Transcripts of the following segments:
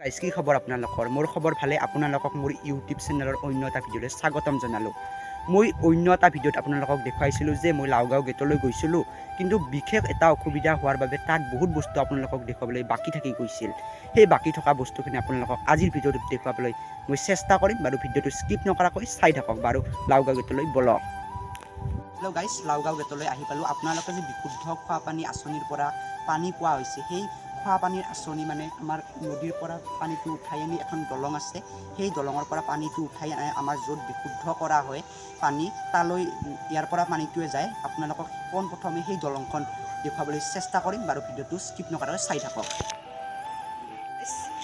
guys কি খবৰ আপোনালোকৰ মোৰ খবৰ ভালে আপোনালোকক মোৰ ইউটিউব চেনেলৰ অন্য এটা ভিডিঅ'লৈ স্বাগতম জনালোঁ মই অন্য এটা ভিডিঅ'ত আপোনালোকক দেখুৱাইছিলোঁ যে মই লাওগাঁও গেটলৈ গৈছিলোঁ কিন্তু বিশেষ এটা অসুবিধা হোৱাৰ বাবে তাত বহুত বস্তু আপোনালোকক দেখুৱাবলৈ বাকী থাকি গৈছিল সেই বাকী থকা বস্তুখিনি আপোনালোকক আজিৰ ভিডিঅ'টোত দেখুৱাবলৈ মই চেষ্টা কৰিম বাৰু ভিডিঅ'টো স্কিপ নকৰাকৈ চাই থাকক বাৰু লাওগাঁও গেটলৈ বলক হেল্ল' গাইজ লাওগাঁও গেটলৈ আহি পালোঁ আপোনালোকে যে বিশুদ্ধ খোৱা পানী আঁচনিৰ পৰা পানী পোৱা হৈছে সেই খোৱা পানীৰ আঁচনি মানে আমাৰ নদীৰ পৰা পানীটো উঠাই আনি এখন দলং আছে সেই দলঙৰ পৰা পানীটো উঠাই আনি আমাৰ য'ত বিশুদ্ধ কৰা হয় পানী তালৈ ইয়াৰ পৰা পানীটোৱে যায় আপোনালোকক পোনপ্ৰথমে সেই দলংখন দেখুৱাবলৈ চেষ্টা কৰিম বাৰু ভিডিঅ'টো স্কিপ নকৰাকৈ চাই থাকক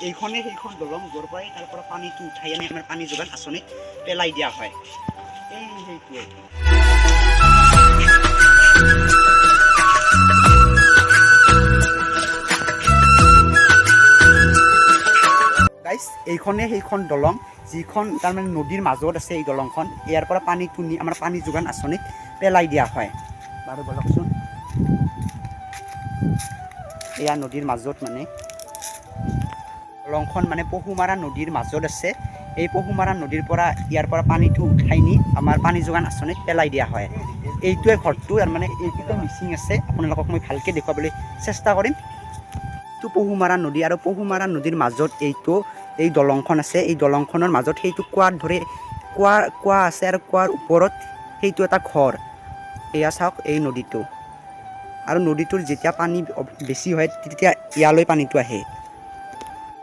এইখনে সেইখন দলং য'ৰ পৰাই তাৰ পৰা পানীটো উঠাই আনি আমাৰ পানী যোগান আঁচনিত পেলাই দিয়া হয় সেইটোৱে এইখনে সেইখন দলং যিখন তাৰমানে নদীৰ মাজত আছে এই দলংখন ইয়াৰ পৰা পানীটো নি আমাৰ পানী যোগান আঁচনিত পেলাই দিয়া হয় বাৰু বলকচোন এয়া নদীৰ মাজত মানে দলংখন মানে পহুমাৰা নদীৰ মাজত আছে এই পহুমাৰা নদীৰ পৰা ইয়াৰ পৰা পানীটো উঠাই নি আমাৰ পানী যোগান আঁচনিত পেলাই দিয়া হয় এইটোৱে ঘৰটো তাৰমানে এইটোতো মিচিং আছে আপোনালোকক মই ভালকৈ দেখুৱাবলৈ চেষ্টা কৰিম এইটো পহুমাৰা নদী আৰু পহুমাৰা নদীৰ মাজত এই দলংখন আছে এই দলংখনৰ মাজত সেইটো কুৱাৰ ধৰে কুৱা আছে আৰু কুৱাৰ ওপৰত সেইটো এটা ঘৰ এয়া চাওক এই নদীটো আৰু নদীটোৰ যেতিয়া পানী বেছি হয় তেতিয়া ইয়ালৈ পানীটো আহে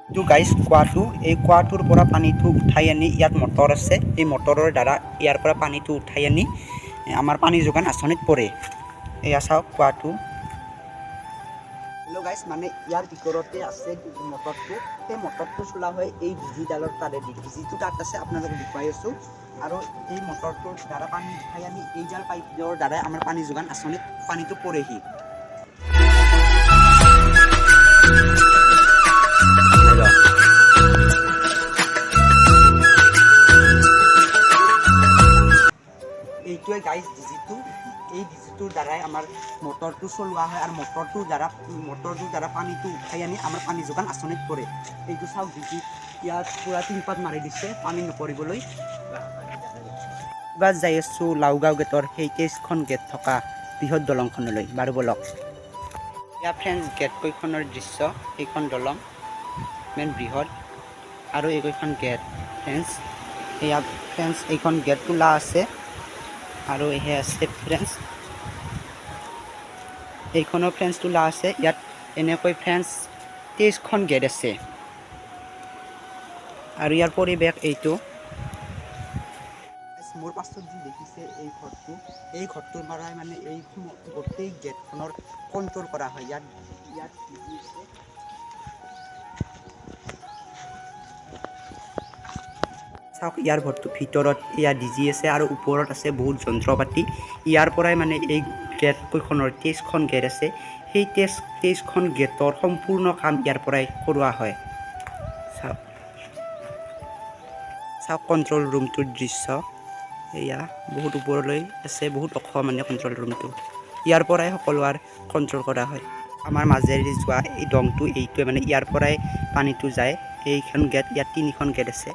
এইটো গাইজ কুৱাটো এই কুৱাটোৰ পৰা পানীটো উঠাই আনি ইয়াত মটৰ আছে এই মটৰৰ দ্বাৰা ইয়াৰ পৰা পানীটো উঠাই আনি আমাৰ পানী যোগান আঁচনিত পৰে এয়া চাওক কুৱাটো হেল্ল' গাইজ মানে ইয়াৰ ভিতৰতে আছে মটৰটো সেই মটৰটো চলা হয় এই ভিজিডালৰ তাৰেদি ভিজিটো তাত আছে আপোনালোকক দেখুৱাই আছোঁ আৰু এই মটৰটোৰ দ্বাৰা পানী উঠাই আনি এইডাল পাইপৰ দ্বাৰাই আমাৰ পানী যোগান আঁচনিত পানীটো পৰেহি এইটোৱে গাইজ ডিজিটো এই ডিজিটোৰ দ্বাৰাই আমাৰ মটৰটো চলোৱা হয় আৰু মটৰটোৰ দ্বাৰা পানীটো উঠাই আনি আমাৰ পানী যোগান আঁচনিত পৰে এইটো চাওক ডিজি ইয়াত পূৰা টিনপাত মাৰি দিছে পানী নপৰিবলৈ এইবাৰ যাই আছোঁ লাওগাঁও গেটৰ সেই 23খন গেট থকা বৃহৎ দলংখনলৈ বাৰু বলক এয়া ফ্ৰেণ্ডছ গেটকেইখনৰ দৃশ্য এইখন দলং মেইন বৃহৎ আৰু এইকেইখন গেট ফ্ৰেণ্ডছ এয়া ফ্ৰেণ্ডছ এইখন গেট খোলা আছে আৰু এহে আছে ফ্ৰেণ্ডছ এইখনো ফ্ৰেণ্ডছ তোলা আছে ইয়াত এনেকৈ ফ্ৰেণ্ডছ 23খন গেট আছে আৰু ইয়াৰ পৰিৱেশ এইটো মোৰ পাছত যি দেখিছে এই ঘৰটোৰ পৰাই মানে এই গোটেই গেটখনৰ কণ্ট্ৰল কৰা হয় ইয়াত চাওক ইয়াৰ ঘৰটোৰ ভিতৰত ইয়াত ডিজি আছে আৰু ওপৰত আছে বহুত যন্ত্ৰ পাতি ইয়াৰ পৰাই মানে এই গেটকেইখনৰ 23খন গেট আছে সেই 23খন গেটৰ সম্পূৰ্ণ কাম ইয়াৰ পৰাই কৰোৱা হয় চাওক কণ্ট্ৰল ৰুমটোৰ দৃশ্য এয়া বহুত ওপৰলৈ আছে বহুত ওখ মানে কণ্ট্ৰল ৰুমটো ইয়াৰ পৰাই সকলো আৰু কণ্ট্ৰল কৰা হয় আমাৰ মাজেৰে যোৱা এই দংটো এইটোৱে মানে ইয়াৰ পৰাই পানীটো যায় এইখন গেট ইয়াত 3খন গেট আছে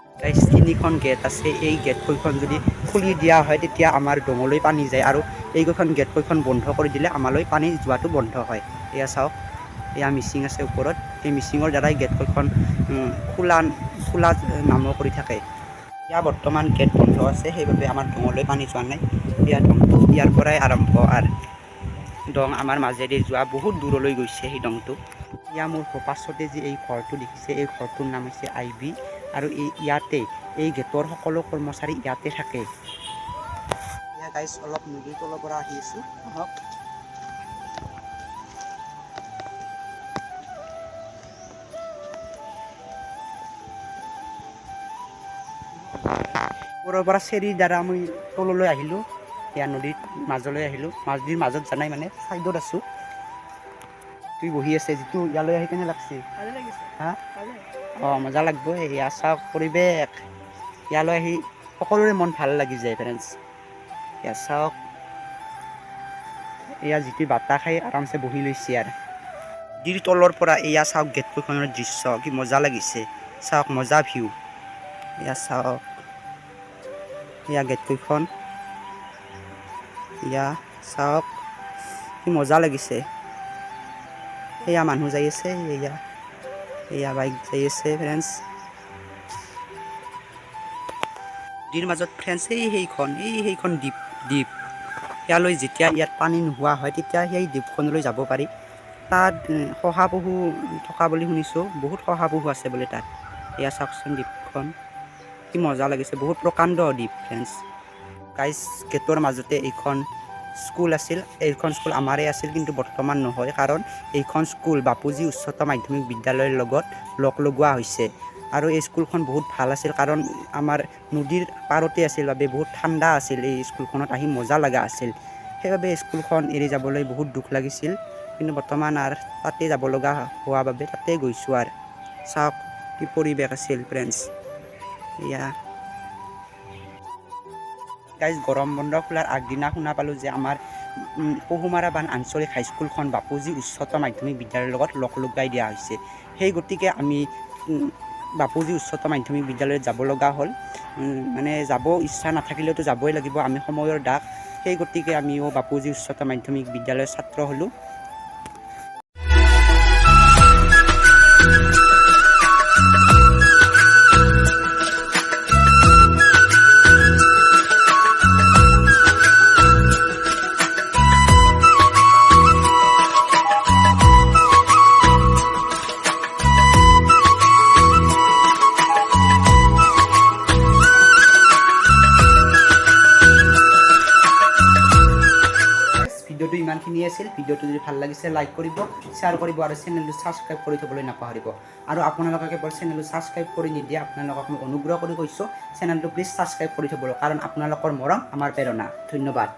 3খন গেট আছে এই গেটকেইখন যদি খুলি দিয়া হয় তেতিয়া আমাৰ দঙলৈ পানী যায় আৰু এইকেইখন গেটকেইখন বন্ধ কৰি দিলে আমালৈ পানী যোৱাটো বন্ধ হয় এয়া চাওক এয়া মিচিং আছে ওপৰত এই মিচিঙৰ দ্বাৰাই গেটকেইখন খোলা নাম কৰি থাকে এয়া বৰ্তমান গেট বন্ধ আছে সেইবাবে আমাৰ দঙলৈ পানী যোৱা নাই ইয়াৰ পৰাই আৰম্ভ আৰু দং আমাৰ মাজেদি যোৱা বহুত দূৰলৈ গৈছে সেই দংটো ইয়া মোৰ পাছতে যি এই ঘৰটো দেখিছে এই ঘৰটোৰ নাম হৈছে IB আৰু ইয়াতে এই গেটৰ সকলো কৰ্মচাৰী ইয়াতে থাকে এয়া গাইজ অলপ নদীৰ তলৰ পৰা আহি আছোঁ আহক ওপৰৰ পৰা চেৰিৰ দ্বাৰা মই তললৈ আহিলোঁ এয়া নদীৰ মাজলৈ আহিলোঁ নদীৰ মাজত জানাই মানে ছাইডত আছোঁ তুই বহি আছে যিটো ইয়ালৈ আহি কেনে লাগছে হা অঁ মজা লাগব এয়া চাওক পৰিৱেশ ইয়ালৈ আহি সকলোৰে মন ভাল লাগি যায় ফ্ৰেণ্ডছ এয়া চাওক এয়া যিটো বাটা খাই আৰামছে বহি লৈছে আৰু নদীৰ তলৰ পৰা এয়া চাওক গেটখনৰ দৃশ্য কি মজা লাগিছে চাওক মজা ভিউ এয়া চাওক এয়া গেটখন এয়া চাওক কি মজা লাগিছে এয়া মানুহ যাই আছে এয়া বাইক যাই আছে ফ্ৰেণ্ডছ নদীৰ মাজত ফ্ৰেণ্ডছ সেইখন দ্বীপ ইয়ালৈ যেতিয়া ইয়াত পানী নোহোৱা হয় তেতিয়া সেই দ্বীপখনলৈ যাব পাৰি তাত শহাপহু থকা বুলি শুনিছোঁ বহুত শহাপহু আছে বোলে তাত এয়া চাওকচোন দ্বীপখন কি মজা লাগিছে বহুত প্ৰকাণ্ড দ্বীপ ফ্ৰেণ্ডছ গাইজ গেটৰ মাজতে এইখন স্কুল আছিল এইখন স্কুল আমাৰে আছিল কিন্তু বৰ্তমান নহয় কাৰণ এইখন স্কুল বাপুজী উচ্চতৰ মাধ্যমিক বিদ্যালয়ৰ লগত লগ লগোৱা হৈছে আৰু এই স্কুলখন বহুত ভাল আছিল কাৰণ আমাৰ নদীৰ পাৰতে আছিল বাবে বহুত ঠাণ্ডা আছিল এই স্কুলখনত আহি মজা লগা আছিল সেইবাবে স্কুলখন এৰি যাবলৈ বহুত দুখ লাগিছিল কিন্তু বৰ্তমান আৰু তাতে যাব লগা হোৱা বাবে তাতে গৈছোঁ আৰু চাওক কি পৰিৱেশ আছিল ফ্ৰেণ্ডছ এয়া গাইজ গৰম বন্ধ খোলাৰ আগদিনা শুনা পালোঁ যে আমাৰ পহুমাৰা বান আঞ্চলিক হাইস্কুলখন বাপুজী উচ্চতৰ মাধ্যমিক বিদ্যালয়ৰ লগত লগ লগাই দিয়া হৈছে সেই গতিকে আমি বাপুজী উচ্চতৰ মাধ্যমিক বিদ্যালয়ত যাব লগা হ'ল মানে যাব ইচ্ছা নাথাকিলেওতো যাবই লাগিব আমি সময়ৰ দাগ সেই গতিকে আমিও বাপুজী উচ্চতৰ মাধ্যমিক বিদ্যালয়ৰ ছাত্ৰ হ'লোঁ ভিডিঅ'টো ইমানখিনিয়ে আছিল ভিডিঅ'টো যদি ভাল লাগিছে লাইক কৰিব শ্বেয়াৰ কৰিব আৰু চেনেলটো ছাবস্ক্ৰাইব কৰি থ'বলৈ নাপাহৰিব আৰু আপোনালোকে কেৱল চেনেলটো ছাবস্ক্ৰাইব কৰি নিদিয়ে আপোনালোকক মই অনুগ্ৰহ কৰি কৈছোঁ চেনেলটো প্লিজ ছাবস্ক্ৰাইব কৰি থ'বলৈ কাৰণ আপোনালোকৰ মৰম আমাৰ প্ৰেৰণা ধন্যবাদ